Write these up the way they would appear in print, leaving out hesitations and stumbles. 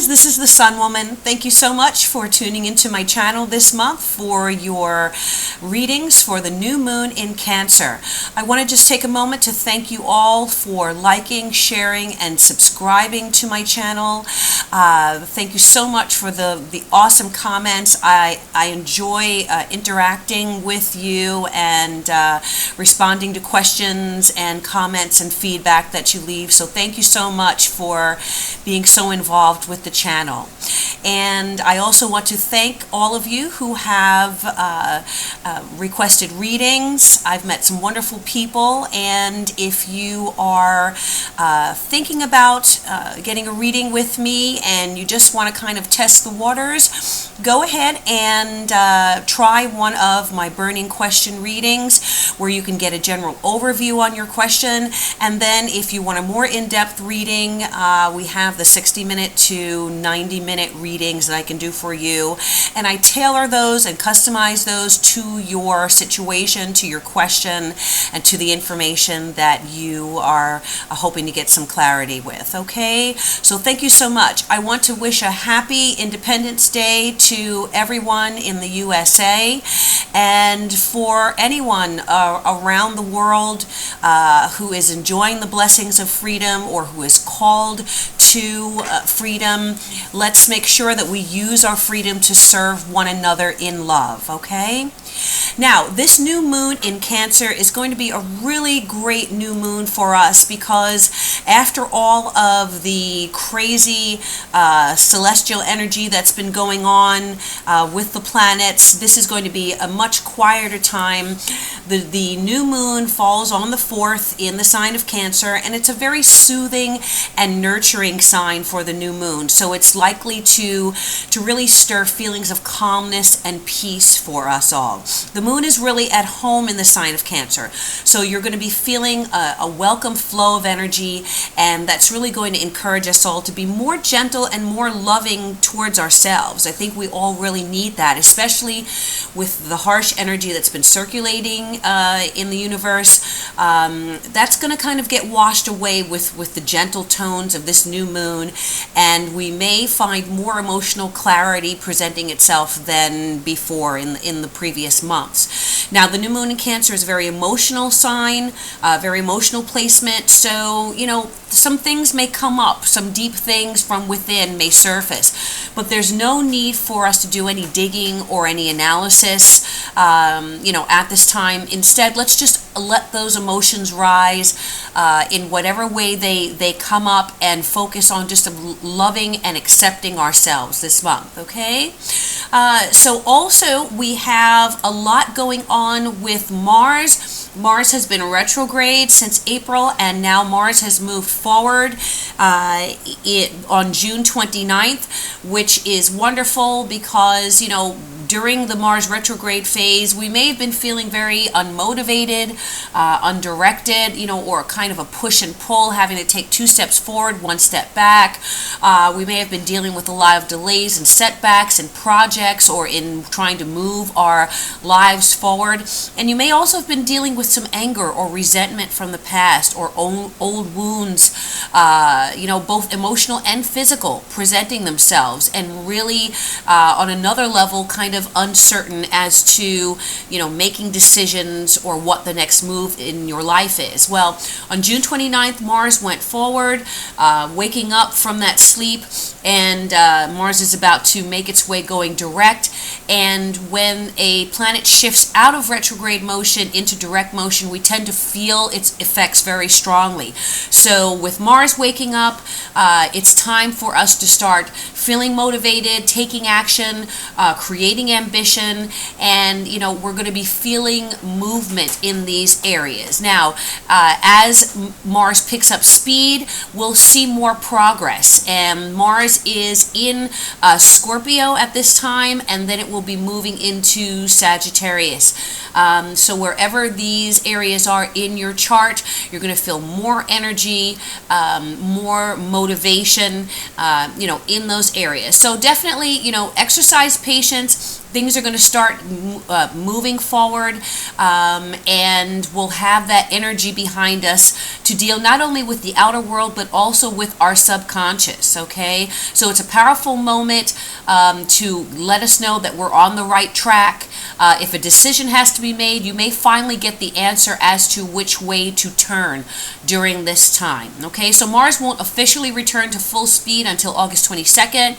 friends, this is the Sun Woman. Thank you so much for tuning into my channel this month for your readings for the new moon in Cancer. I want to just take a moment to thank you all for liking, sharing, and subscribing to my channel. Thank you so much for the awesome comments. I enjoy interacting with you and responding to questions and comments and feedback that you leave. So thank you so much for being so involved with the channel. And I also want to thank all of you who have requested readings. I've met some wonderful people, and if you are thinking about getting a reading with me and you just want to kind of test the waters, go ahead and try one of my burning question readings where you can get a general overview on your question, and then if you want a more in-depth reading, we have the 60-minute to 90-minute readings that I can do for you, and I tailor those and customize those to your situation, to your question, and to the information that you are hoping to get some clarity with. Okay, so thank you so much. I want to wish a happy Independence Day to everyone in the USA, and for anyone around the world who is enjoying the blessings of freedom or who is called to freedom. Let's make sure that we use our freedom to serve one another in love, okay? Now, this new moon in Cancer is going to be a really great new moon for us because after all of the crazy celestial energy that's been going on with the planets, this is going to be a much quieter time. The new moon falls on the 4th in the sign of Cancer, and it's a very soothing and nurturing sign for the new moon. So it's likely to really stir feelings of calmness and peace for us all. The moon is really at home in the sign of Cancer, so you're going to be feeling a welcome flow of energy, and that's really going to encourage us all to be more gentle and more loving towards ourselves. I think we all really need that, especially with the harsh energy that's been circulating in the universe. That's going to kind of get washed away with the gentle tones of this new moon, and we may find more emotional clarity presenting itself than before in the previous months. Now, the new moon in Cancer is a very emotional sign, very emotional placement, so, you know, some things may come up, some deep things from within may surface, but there's no need for us to do any digging or any analysis, you know, at this time. Instead, let's just let those emotions rise in whatever way they come up, and focus on just loving and accepting ourselves this month, okay? So also we have a lot going on with Mars. Mars has been retrograde since April, and now Mars has moved forward on June 29th, which is wonderful because, you know, during the Mars retrograde phase, we may have been feeling very unmotivated, undirected, you know, or kind of a push and pull, having to take 2 steps forward, 1 step back. We may have been dealing with a lot of delays and setbacks in projects or in trying to move our lives forward. And you may also have been dealing with some anger or resentment from the past, or old wounds, you know, both emotional and physical, presenting themselves, and really on another level kind of uncertain as to, you know, making decisions or what the next move in your life is. Well, on June 29th, Mars went forward, waking up from that sleep, and Mars is about to make its way going direct. And when a planet shifts out of retrograde motion into direct motion, we tend to feel its effects very strongly. So with Mars waking up, it's time for us to start feeling motivated, taking action, creating ambition, and, you know, we're going to be feeling movement in these areas. Now, as Mars picks up speed, we'll see more progress, and Mars is in Scorpio at this time, and then it will be moving into Sagittarius. So wherever these areas are in your chart, you're going to feel more energy, more motivation, you know, in those areas. So definitely, you know, exercise patience, things are going to start moving forward, and we'll have that energy behind us to deal not only with the outer world but also with our subconscious. Okay, so it's a powerful moment to let us know that we're on the right track. If a decision has to be made, you may finally get the answer as to which way to turn during this time. Okay, so Mars won't officially return to full speed until August 22nd,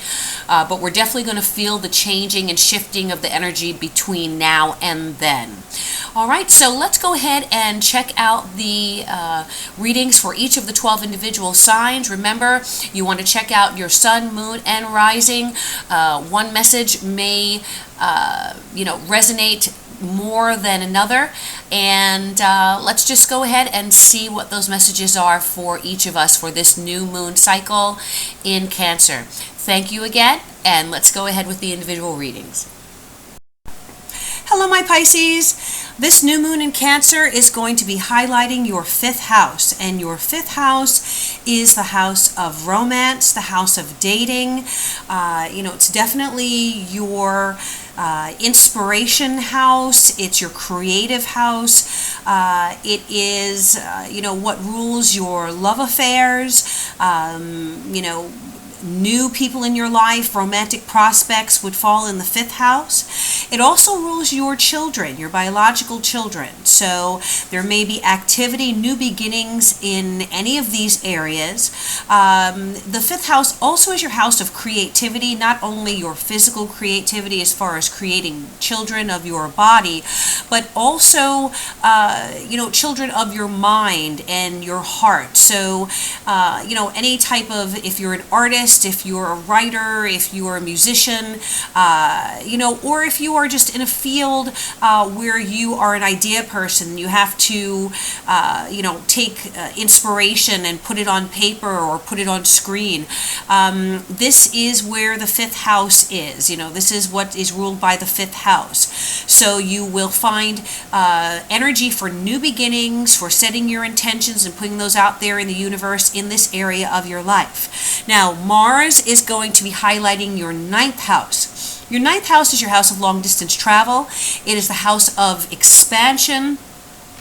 but we're definitely going to feel the changing and shifting of the energy between now and then. All right, so let's go ahead and check out the readings for each of the 12 individual signs. Remember, you want to check out your sun, moon, and rising. One message may resonate more than another, and let's just go ahead and see what those messages are for each of us for this new moon cycle in Cancer. Thank you again, and let's go ahead with the individual readings. Hello, my Pisces. This new moon in Cancer is going to be highlighting your 5th house, and your 5th house is the house of romance, the house of dating. It's definitely your inspiration house. It's your creative house. It is, what rules your love affairs. New people in your life, romantic prospects would fall in the 5th house. It also rules your children, your biological children. So there may be activity, new beginnings in any of these areas. The 5th house also is your house of creativity, not only your physical creativity as far as creating children of your body, but also, children of your mind and your heart. So, any type of, if you're an artist, if you're a writer, if you're a musician, or if you are just in a field where you are an idea person, you have to, take inspiration and put it on paper or put it on screen. This is where the 5th house is. This is what is ruled by the 5th house. So you will find energy for new beginnings, for setting your intentions and putting those out there in the universe in this area of your life. Now, Mars is going to be highlighting your 9th house. Your 9th house is your house of long distance travel. It is the house of expansion.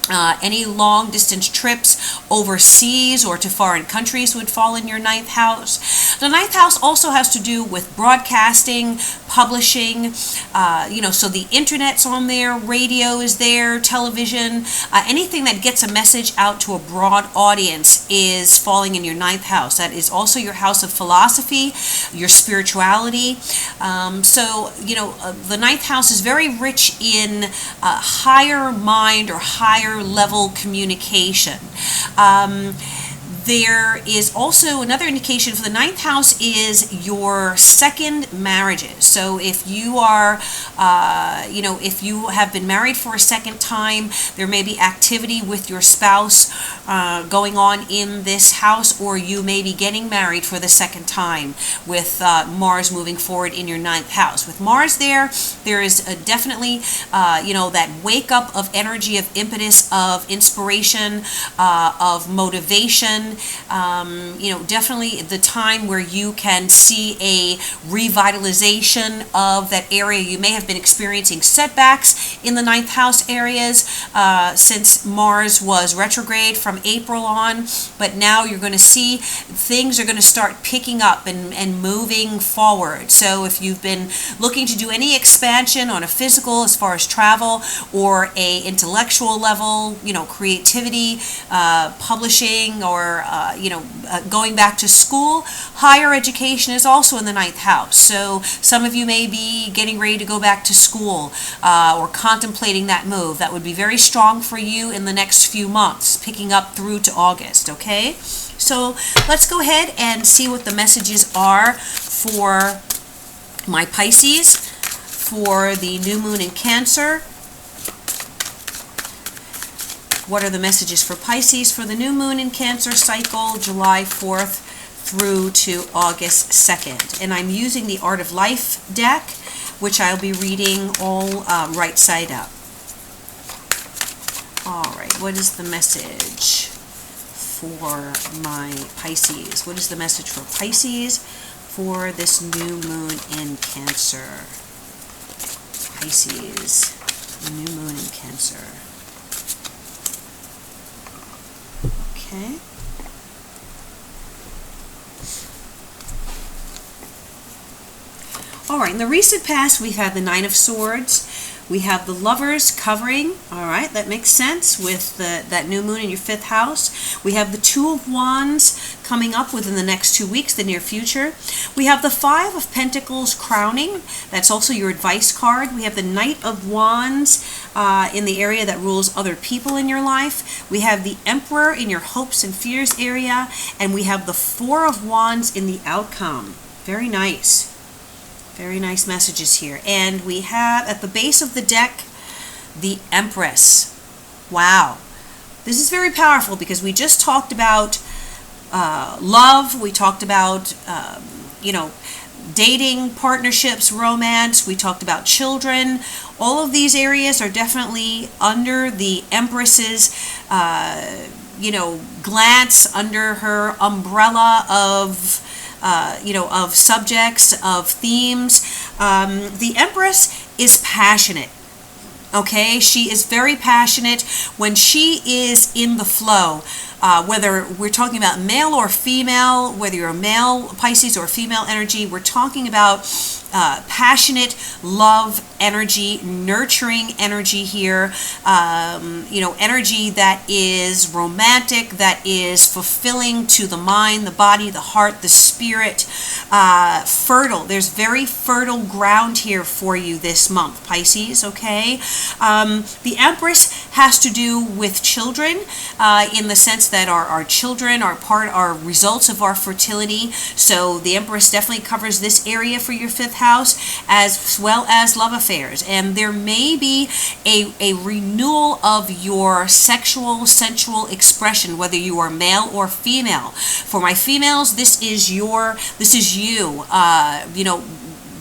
Any long distance trips overseas or to foreign countries would fall in your 9th house. The 9th house also has to do with broadcasting, publishing, so the internet's on there, radio is there, television, anything that gets a message out to a broad audience is falling in your 9th house. That is also your house of philosophy, your spirituality. The 9th house is very rich in higher mind or higher level communication. There is also another indication for the 9th house is your second marriages. So if you are, if you have been married for a second time, there may be activity with your spouse going on in this house, or you may be getting married for the second time with Mars moving forward in your 9th house. With Mars there is definitely, that wake up of energy, of impetus, of inspiration, of motivation. Definitely the time where you can see a revitalization of that area. You may have been experiencing setbacks in the 9th house areas since Mars was retrograde from April on, but now you're going to see things are going to start picking up and moving forward. So if you've been looking to do any expansion on a physical as far as travel or a intellectual level, creativity, publishing, or going back to school, higher education is also in the 9th house. So some of you may be getting ready to go back to school or contemplating that move. That would be very strong for you in the next few months, picking up through to August, okay? So let's go ahead and see what the messages are for my Pisces for the new moon in Cancer. What are the messages for Pisces for the new moon in Cancer cycle, July 4th through to August 2nd? And I'm using the Art of Life deck, which I'll be reading all right side up. All right, what is the message for my Pisces? What is the message for Pisces for this new moon in Cancer? Pisces, new moon in Cancer. Okay. All right, in the recent past, we've had the Nine of Swords. We have the Lovers covering. All right, that makes sense with that new moon in your 5th house. We have the Two of Wands coming up within the next 2 weeks, the near future. We have the Five of Pentacles crowning. That's also your advice card. We have the Knight of Wands in the area that rules other people in your life. We have the Emperor in your hopes and fears area. And we have the Four of Wands in the outcome. Very nice. Very nice messages here. And we have at the base of the deck, the Empress. Wow. This is very powerful because we just talked about love. We talked about, dating, partnerships, romance. We talked about children. All of these areas are definitely under the Empress's, glance, under her umbrella of of subjects, of themes. The Empress is passionate. Okay, she is very passionate when she is in the flow. Whether we're talking about male or female, whether you're a male Pisces or female energy, we're talking about passionate love energy, nurturing energy here, energy that is romantic, that is fulfilling to the mind, the body, the heart, the spirit, fertile. There's very fertile ground here for you this month, Pisces, okay? The Empress has to do with children in the sense that our children are results of our fertility. So the Empress definitely covers this area for your 5th house, as well as love affairs. And there may be a renewal of your sexual, sensual expression, whether you are male or female. For my females, this is you,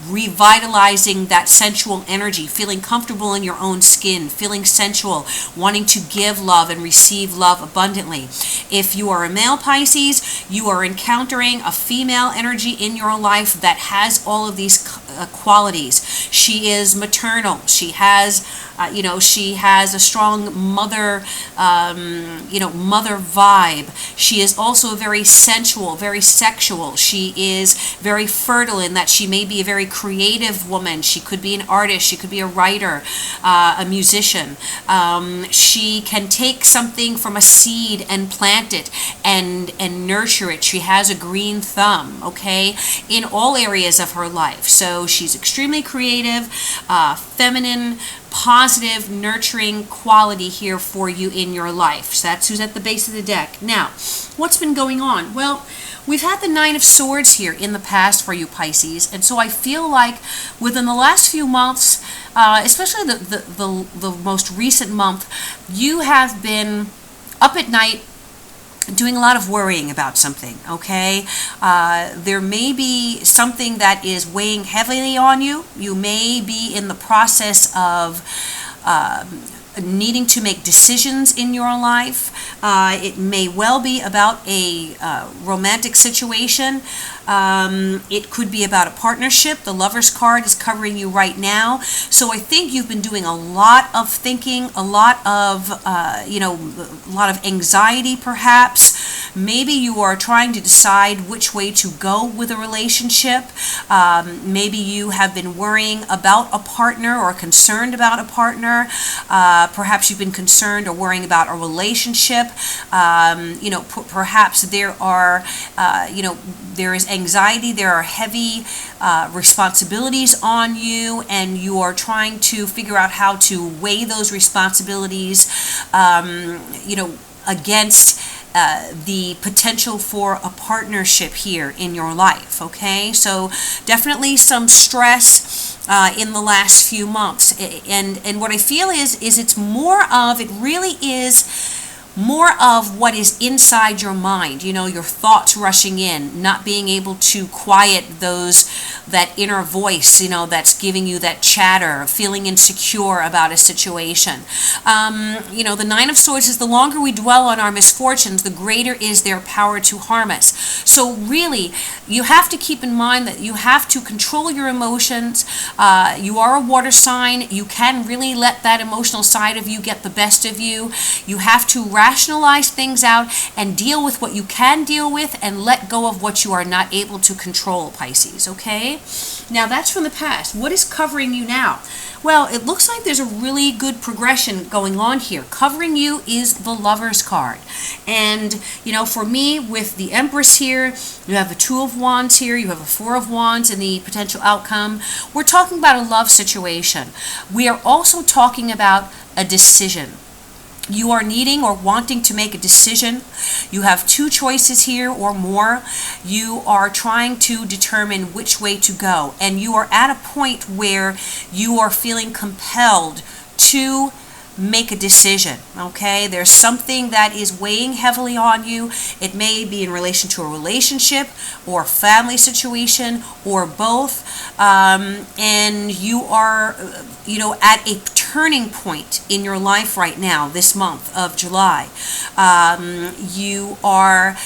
revitalizing that sensual energy, feeling comfortable in your own skin, feeling sensual, wanting to give love and receive love abundantly. If you are a male Pisces, you are encountering a female energy in your life that has all of these qualities. She is maternal. She has a strong mother, mother vibe. She is also very sensual, very sexual. She is very fertile in that she may be a very creative woman. She could be an artist. She could be a writer, a musician. She can take something from a seed and plant it and nurture it. She has a green thumb, okay, in all areas of her life. So she's extremely creative, feminine, positive, nurturing quality here for you in your life. So that's who's at the base of the deck. Now, what's been going on? Well, we've had the Nine of Swords here in the past for you, Pisces, and so I feel like within the last few months, especially the most recent month, you have been up at night doing a lot of worrying about something, okay? There may be something that is weighing heavily on you. You may be in the process of needing to make decisions in your life. It may well be about a romantic situation. It could be about a partnership. The Lover's card is covering you right now. So I think you've been doing a lot of thinking, a lot of anxiety perhaps. Maybe you are trying to decide which way to go with a relationship. Maybe you have been worrying about a partner or concerned about a partner. Perhaps you've been concerned or worrying about a relationship. Perhaps there is anxiety, there are heavy responsibilities on you, and you are trying to figure out how to weigh those responsibilities, against the potential for a partnership here in your life, okay? So definitely some stress in the last few months. And what I feel is it really is more of what is inside your mind, your thoughts rushing in, not being able to quiet that inner voice, that's giving you that chatter, feeling insecure about a situation. The Nine of Swords is the longer we dwell on our misfortunes, the greater is their power to harm us. So really, you have to keep in mind that you have to control your emotions. You are a water sign. You can really let that emotional side of you get the best of you. You have to rationalize things out and deal with what you can deal with and let go of what you are not able to control, Pisces, okay? Now that's from the past. What is covering you now? Well, it looks like there's a really good progression going on here. Covering you is the Lover's card. And, for me, with the Empress here, you have the Two of Wands here, you have a Four of Wands in the potential outcome. We're talking about a love situation. We are also talking about a decision. You are needing or wanting to make a decision. You have two choices here or more. You are trying to determine which way to go. And you are at a point where you are feeling compelled to make a decision, okay? There's something that is weighing heavily on you. It may be in relation to a relationship or family situation or both. And you are, at a turning point in your life right now, this month of July. You are,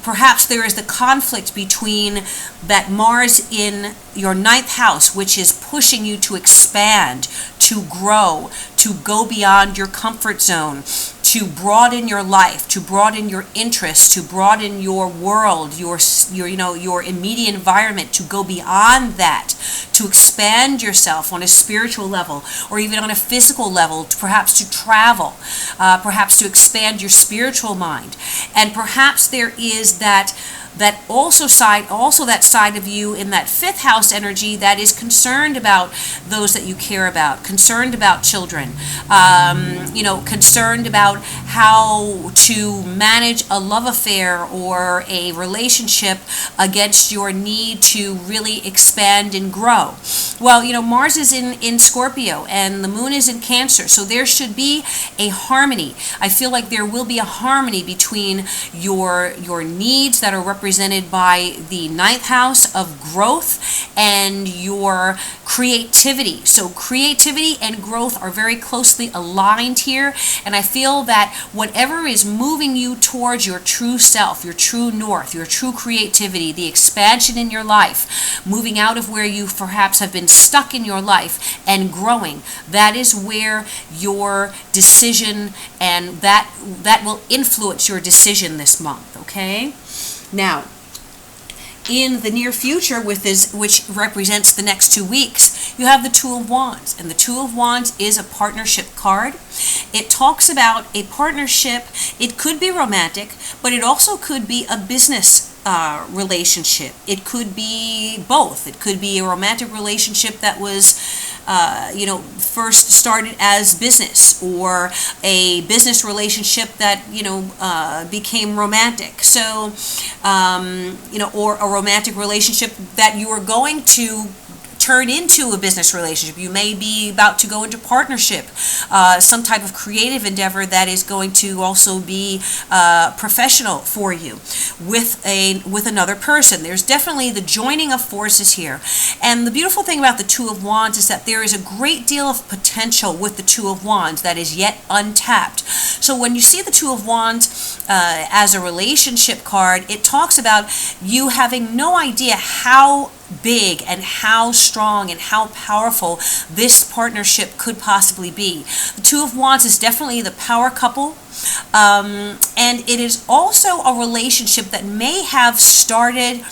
perhaps there is the conflict between that Mars in your ninth house, which is pushing you to expand, to grow, to go beyond your comfort zone, to broaden your life, to broaden your interests, to broaden your world, your immediate environment, to go beyond that, to expand yourself on a spiritual level or even on a physical level, perhaps to travel, perhaps to expand your spiritual mind. And perhaps there is that side of you in that fifth house energy that is concerned about those that you care about, concerned about children, concerned about how to manage a love affair or a relationship against your need to really expand and grow. Well, Mars is in Scorpio and the moon is in Cancer, so there should be a harmony. I feel like there will be a harmony between your needs that are represented by the ninth house of growth and your creativity. So creativity and growth are very closely aligned here, and I feel that whatever is moving you towards your true self, your true north, your true creativity, the expansion in your life, moving out of where you perhaps have been stuck in your life and growing, that is where your decision and that will influence your decision this month, okay? Now, in the near future, which represents the next 2 weeks, you have the Two of Wands. And the Two of Wands is a partnership card. It talks about a partnership. It could be romantic, but it also could be a business relationship. It could be both. It could be a romantic relationship that was first started as business, or a business relationship that became romantic. So or a romantic relationship that you are going to turn into a business relationship. You may be about to go into partnership, some type of creative endeavor that is going to also be professional for you with another person. There's definitely the joining of forces here. And the beautiful thing about the Two of Wands is that there is a great deal of potential with the Two of Wands that is yet untapped. So when you see the Two of Wands as a relationship card, it talks about you having no idea how big and how strong and how powerful this partnership could possibly be. The Two of Wands is definitely the power couple, and it is also a relationship that may have started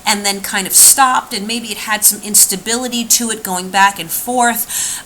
and then kind of stopped, and maybe it had some instability to it, going back and forth,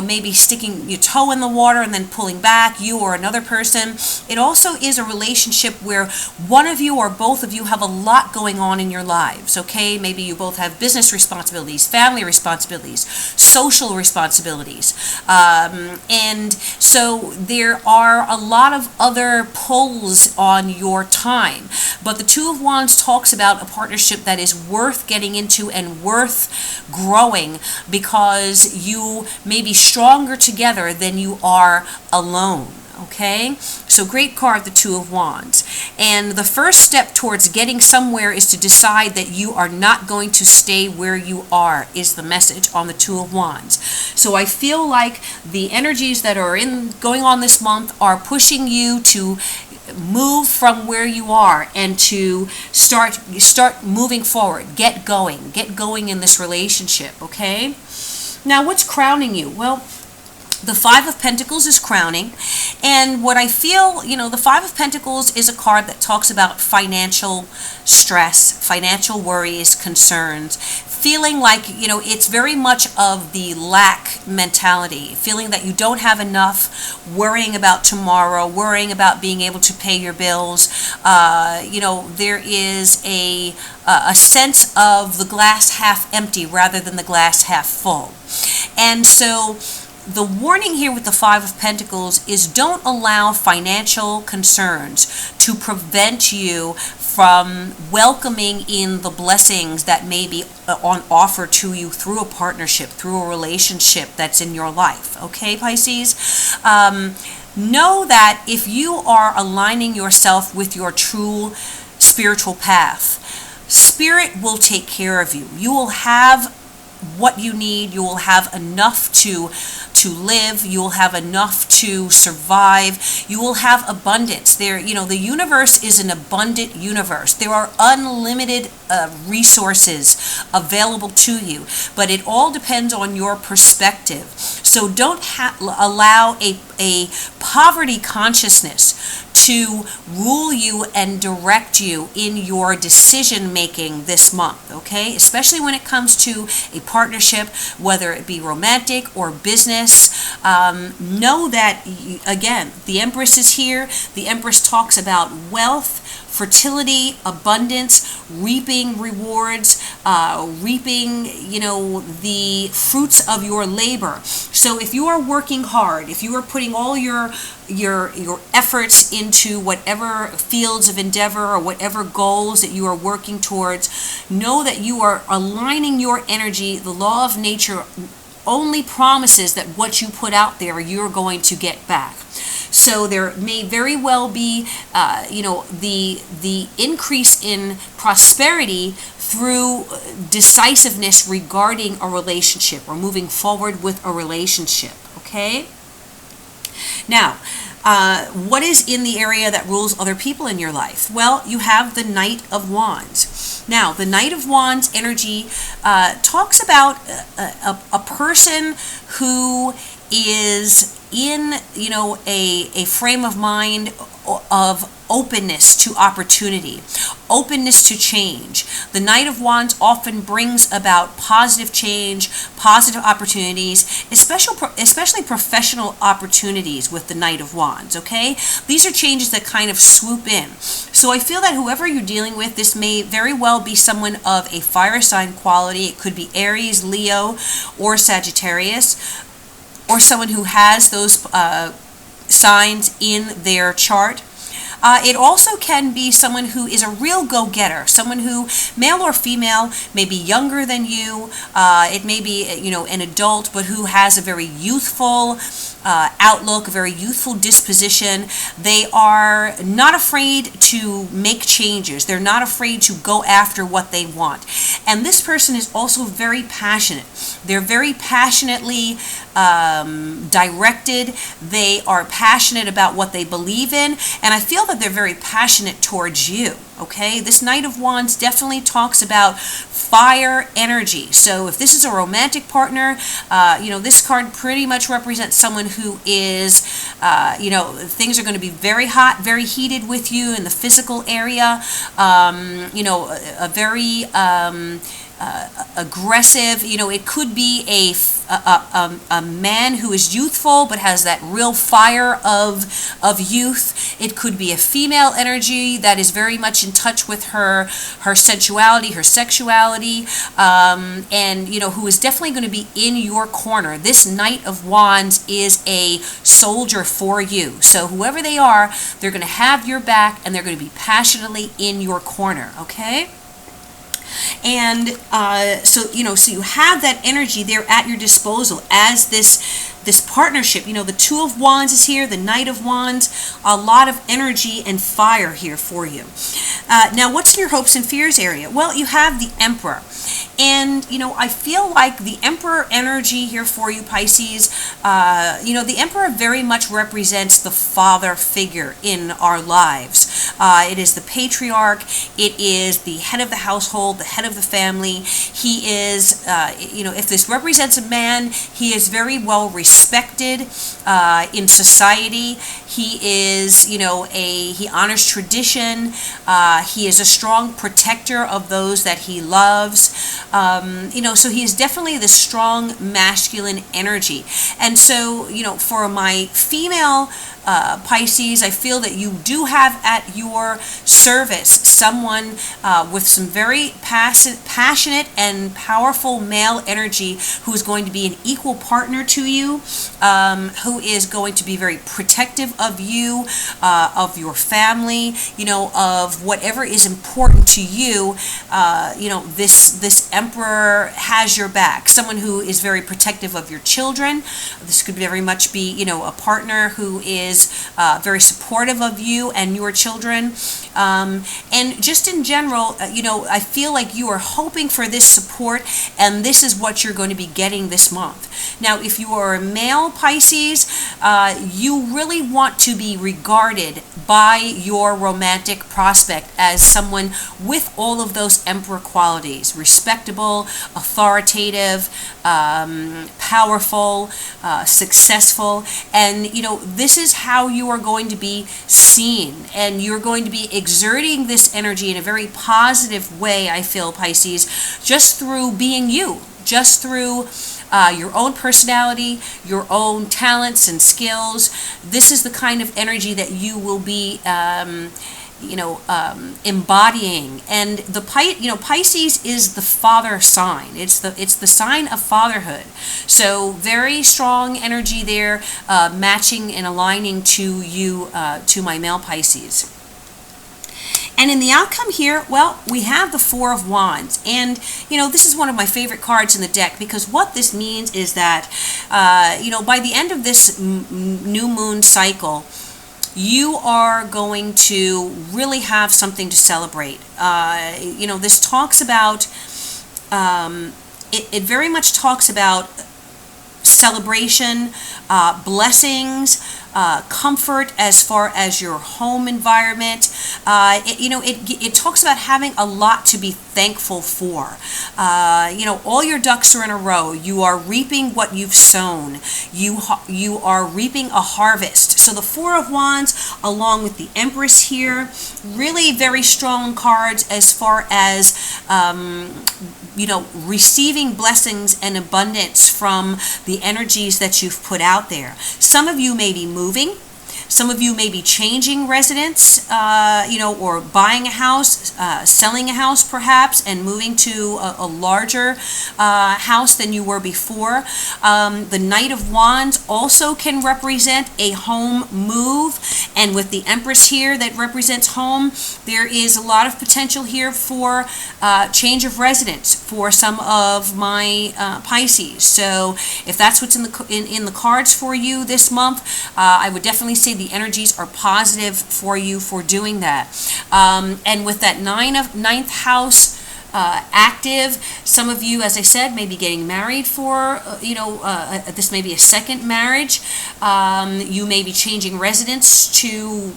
maybe sticking your toe in the water and then pulling back, you or another person. It also is a relationship where one of you or both of you have a lot going on in your lives, okay? Maybe you both have business responsibilities, family responsibilities, social responsibilities. And so So there are a lot of other pulls on your time. But the Two of Wands talks about a partnership that is worth getting into and worth growing, because you may be stronger together than you are alone. Okay, so great card, the Two of Wands. And the first step towards getting somewhere is to decide that you are not going to stay where you are, is the message on the Two of Wands. So I feel like the energies that are going on this month are pushing you to move from where you are and to start moving forward. Get going in this relationship, okay? Now, what's crowning you? Well, the Five of Pentacles is crowning, and what I feel, the Five of Pentacles is a card that talks about financial stress, financial worries, concerns, feeling like, it's very much of the lack mentality, feeling that you don't have enough, worrying about tomorrow, worrying about being able to pay your bills. There is a sense of the glass half empty rather than the glass half full. And so the warning here with the Five of Pentacles is don't allow financial concerns to prevent you from welcoming in the blessings that may be on offer to you through a partnership, through a relationship that's in your life. Okay, Pisces? Know that if you are aligning yourself with your true spiritual path, Spirit will take care of you. You will have what you need. You will have enough to live. You will have enough to survive. You will have abundance. The universe is an abundant universe. There are unlimited resources available to you, but it all depends on your perspective. So don't allow a poverty consciousness to rule you and direct you in your decision making this month, okay? Especially when it comes to a partnership, whether it be romantic or business. Know that, again, the Empress is here. The Empress talks about wealth, fertility, abundance, reaping rewards, reaping, the fruits of your labor. So if you are working hard, if you are putting all your efforts into whatever fields of endeavor or whatever goals that you are working towards, know that you are aligning your energy. The law of nature only promises that what you put out there, you're going to get back. So there may very well be, the increase in prosperity through decisiveness regarding a relationship or moving forward with a relationship, okay? Now, what is in the area that rules other people in your life? Well, you have the Knight of Wands. Now, the Knight of Wands energy talks about a person who is in, a frame of mind of openness to opportunity, openness to change. The Knight of Wands often brings about positive change, positive opportunities, especially professional opportunities with the Knight of Wands, okay? These are changes that kind of swoop in. So I feel that whoever you're dealing with, this may very well be someone of a fire sign quality. It could be Aries, Leo, or Sagittarius, or someone who has those signs in their chart. It also can be someone who is a real go-getter, someone who, male or female, may be younger than you. It may be, an adult, but who has a very youthful outlook, a very youthful disposition. They are not afraid to make changes. They're not afraid to go after what they want. And this person is also very passionate. They're very passionately directed. They are passionate about what they believe in, and I feel that they're very passionate towards you. Okay, this Knight of Wands definitely talks about fire energy. So if this is a romantic partner, this card pretty much represents someone who is, things are going to be very hot, very heated with you in the physical area. A very aggressive. It could be a man who is youthful but has that real fire of youth. It could be a female energy that is very much in touch with her sensuality, her sexuality, and who is definitely going to be in your corner. This Knight of Wands is a soldier for you. So whoever they are, they're going to have your back and they're going to be passionately in your corner, okay? And so you have that energy there at your disposal as this partnership. The Two of Wands is here, the Knight of Wands, a lot of energy and fire here for you. Now, what's in your hopes and fears area? Well, you have the Emperor. And, I feel like the Emperor energy here for you, Pisces, the Emperor very much represents the father figure in our lives. It is the patriarch. It is the head of the household, the head of the family. He is, if this represents a man, he is very well respected in society. He is, he honors tradition. He is a strong protector of those that he loves. So he is definitely the strong masculine energy. And so, for my female Pisces, I feel that you do have at your service someone with some very passionate and powerful male energy who is going to be an equal partner to you, who is going to be very protective of you, of your family, of whatever is important to you. This Emperor has your back. Someone who is very protective of your children. This could very much be, a partner who is very supportive of you and your children. And just in general, I feel like you are hoping for this support, and this is what you're going to be getting this month. Now, if you are a male Pisces, you really want to be regarded by your romantic prospect as someone with all of those Emperor qualities: respectable, authoritative, powerful, successful. And this is how you are going to be seen, and you're going to be exerting this energy in a very positive way, I feel, Pisces, just through being you, just through your own personality, your own talents and skills. This is the kind of energy that you will be embodying. And Pisces is the father sign. It's the sign of fatherhood. So very strong energy there, matching and aligning to you, to my male Pisces. And in the outcome here, well, we have the Four of Wands. And, this is one of my favorite cards in the deck, because what this means is that, by the end of this new moon cycle, you are going to really have something to celebrate. This talks about, it very much talks about celebration, blessings, comfort as far as your home environment. It talks about having a lot to be thankful for. All your ducks are in a row. You are reaping what you've sown. You are reaping a harvest. So the Four of Wands, along with the Empress here, really very strong cards as far as receiving blessings and abundance from the energies that you've put out there. Some of you may be moving. Some of you may be changing residence, or buying a house, selling a house perhaps, and moving to a larger house than you were before. The Knight of Wands also can represent a home move, and with the Empress here that represents home, there is a lot of potential here for change of residence for some of my Pisces. So if that's what's in the cards for you this month, I would definitely say the energies are positive for you for doing that. And with that ninth house active, some of you, as I said, may be getting married for, this may be a second marriage. You may be changing residence to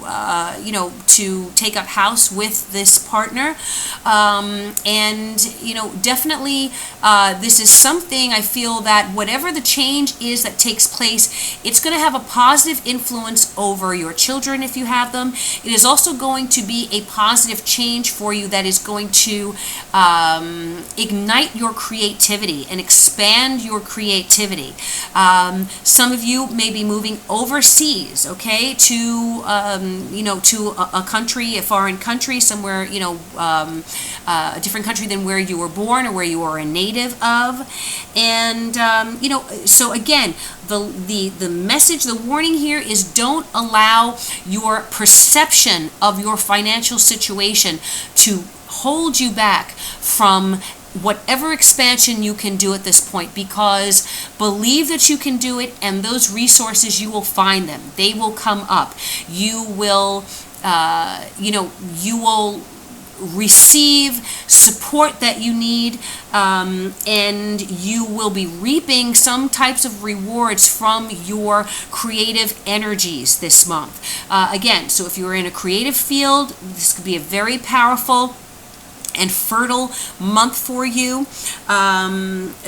take up house with this partner. And, definitely this is something I feel that whatever the change is that takes place, it's going to have a positive influence over your children if you have them. It is also going to be a positive change for you that is going to ignite your creativity and expand your creativity. Some of you may be moving overseas, okay, to to a country, a foreign country, somewhere, a different country than where you were born or where you are a native of. And so again, the message, the warning here is, don't allow your perception of your financial situation to hold you back from whatever expansion you can do at this point, because believe that you can do it, and those resources, you will find them. They will come up. You will you will receive support that you need, and you will be reaping some types of rewards from your creative energies this month. Again, so if you're in a creative field, this could be a very powerful and fertile month for you.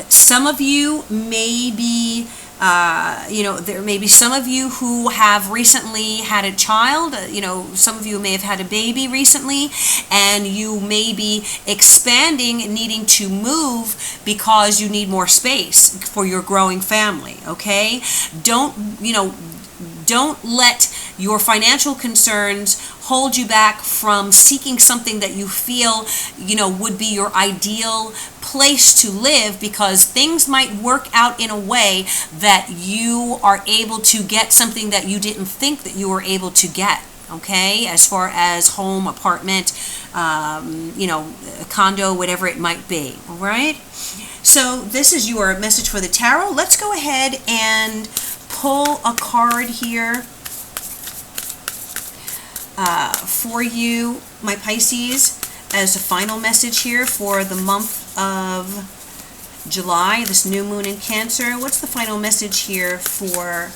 Some of you may be there may be some of you who have recently had a child. Some of you may have had a baby recently, and you may be expanding, needing to move because you need more space for your growing family, okay? Don't let your financial concerns hold you back from seeking something that you feel, would be your ideal place to live, because things might work out in a way that you are able to get something that you didn't think that you were able to get, okay? As far as home, apartment, a condo, whatever it might be, all right? So this is your message for the tarot. Let's go ahead and pull a card here for you, my Pisces, as a final message here for the month of July, this new moon in Cancer. What's the final message here for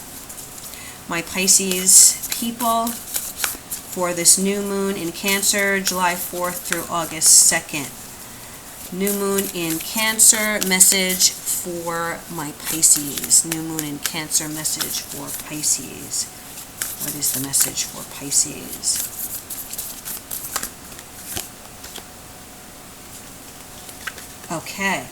my Pisces people for this new moon in Cancer, July 4th through August 2nd? New moon in Cancer, message for my Pisces. New moon in Cancer, message for Pisces. What is the message for Pisces? Okay.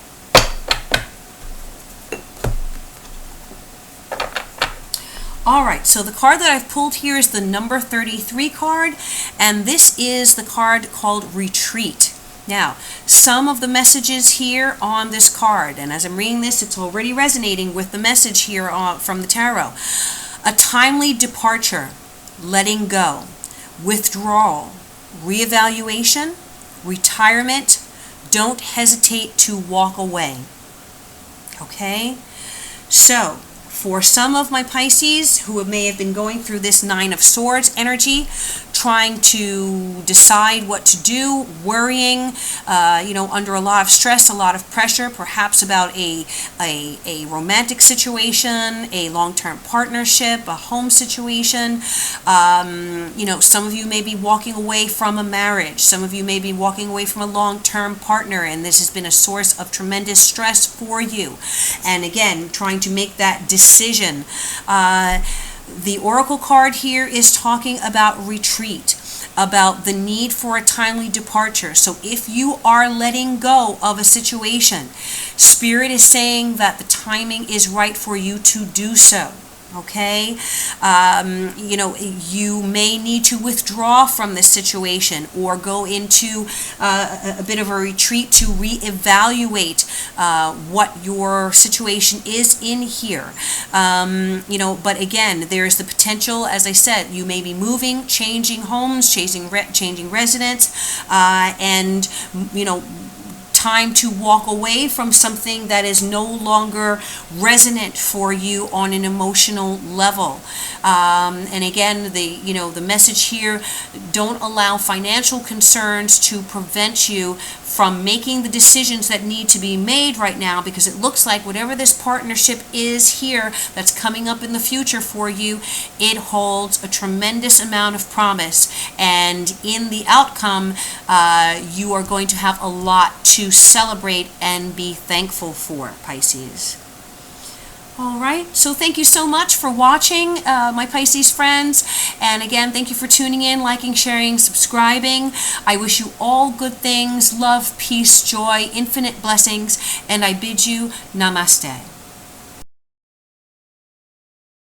All right, so the card that I've pulled here is the number 33 card, and this is the card called Retreat. Now, some of the messages here on this card, and as I'm reading this, it's already resonating with the message here from the tarot. A timely departure, letting go, withdrawal, reevaluation, retirement. Don't hesitate to walk away. Okay? So, for some of my Pisces who may have been going through this Nine of Swords energy, trying to decide what to do, worrying, under a lot of stress, a lot of pressure, perhaps about a romantic situation, a long-term partnership, a home situation. Some of you may be walking away from a marriage. Some of you may be walking away from a long-term partner, and this has been a source of tremendous stress for you. And again, trying to make that decision. The Oracle card here is talking about retreat, about the need for a timely departure. So if you are letting go of a situation, Spirit is saying that the timing is right for you to do so. Okay? You may need to withdraw from this situation or go into a bit of a retreat to reevaluate what your situation is in here. But again, there's the potential, as I said, you may be moving, changing homes, changing residence, and time to walk away from something that is no longer resonant for you on an emotional level. And again, the message here: don't allow financial concerns to prevent you from making the decisions that need to be made right now, because it looks like whatever this partnership is here that's coming up in the future for you, it holds a tremendous amount of promise, and in the outcome you are going to have a lot to celebrate and be thankful for, Pisces. All right, so thank you so much for watching, my Pisces friends. And again, thank you for tuning in, liking, sharing, subscribing. I wish you all good things, love, peace, joy, infinite blessings, and I bid you namaste.